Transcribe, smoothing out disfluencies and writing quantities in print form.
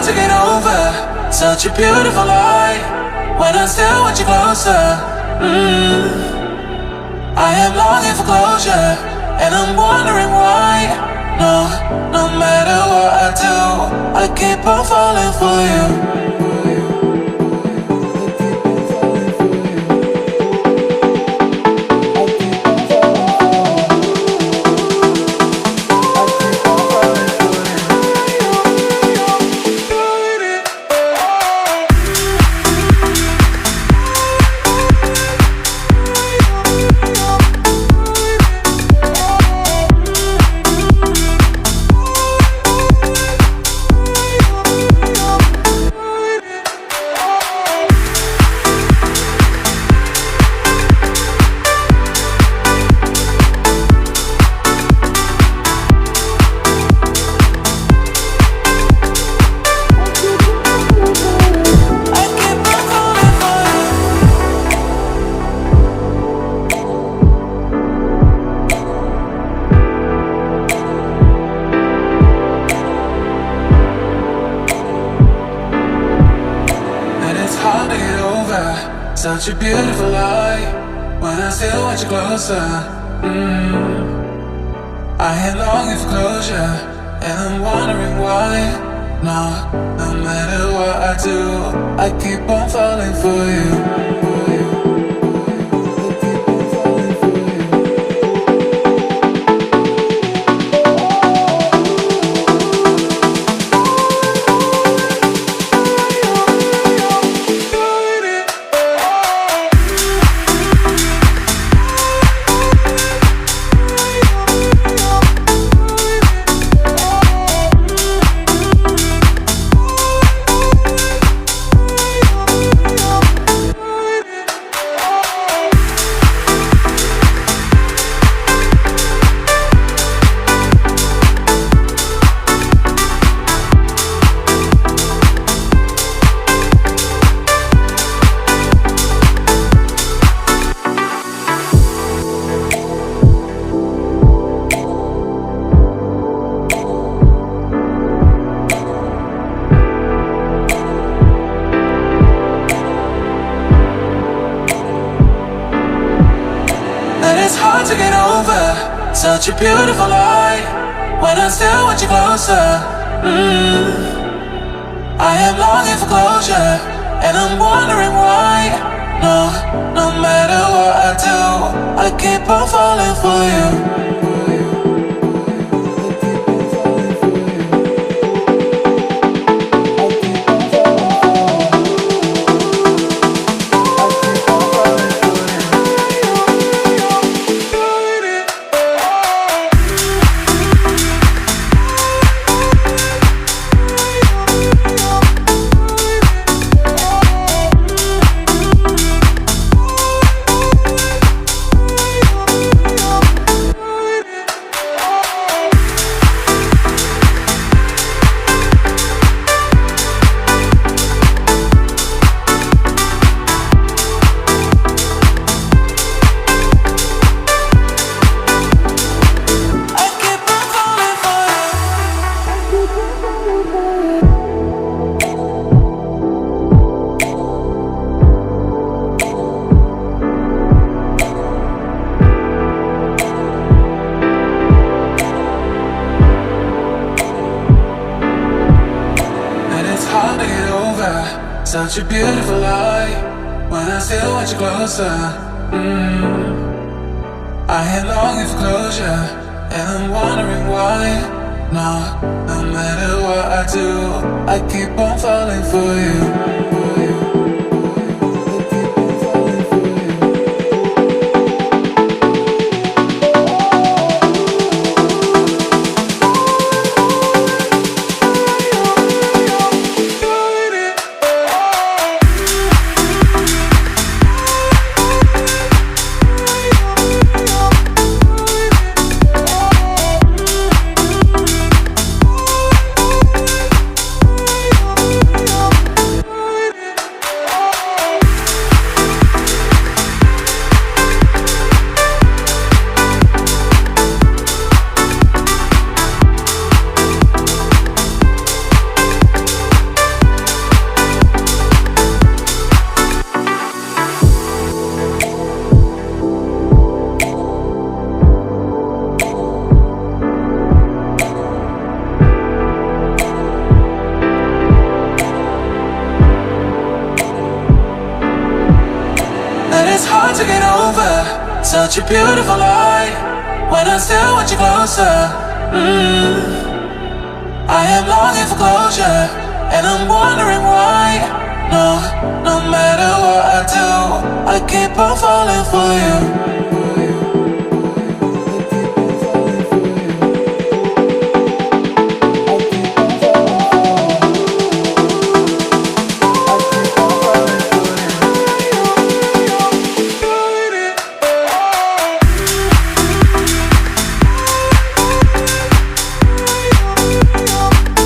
to get over such a beautiful lie. When I still want you closer, I am longing for closure, and I'm wondering why. No matter what I do, I keep on falling for you. Such a beautiful lie. When I still want you closer, I am longing for closure, and I'm wondering why. No matter what I do, I keep on falling for you. To get over such a beautiful lie. When I still want you closer, I am longing for closure, and I'm wondering why. No matter what I do, I keep on falling for you. Such a beautiful lie. When I still want you closer, I am longing for closure, and I'm wondering why. No matter what I do, I keep on falling for you. it's hard to get over such a beautiful lie when I still want you closer. I am longing for closure, and I'm wondering why. No matter what I do, I keep on falling for you.